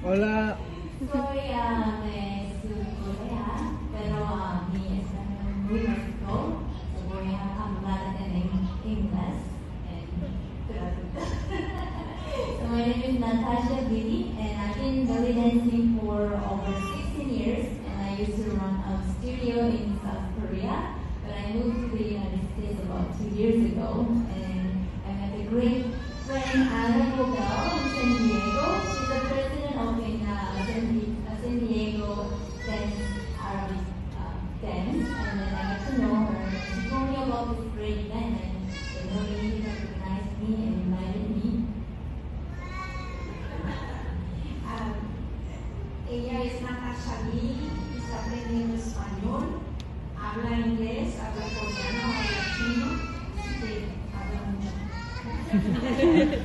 Hola. Soy de Surcorea, pero mi español es muy básico, so voy a hablar en inglés. So my name is Natasha Didi, and I've been belly dancing for over 16 years, and I used to run a studio in South Korea, but I moved to the United States about 2 years ago, and I met a great friend, Anna Gobel, in San Diego. She's the president of San Diego Dance Arabic Dance, and then I got to know her. She told me about this great event, and they really recognized me and invited me. Ella es Natasha Lee, está aprendiendo español, habla inglés, habla coreano, habla chino, así que habla mucho.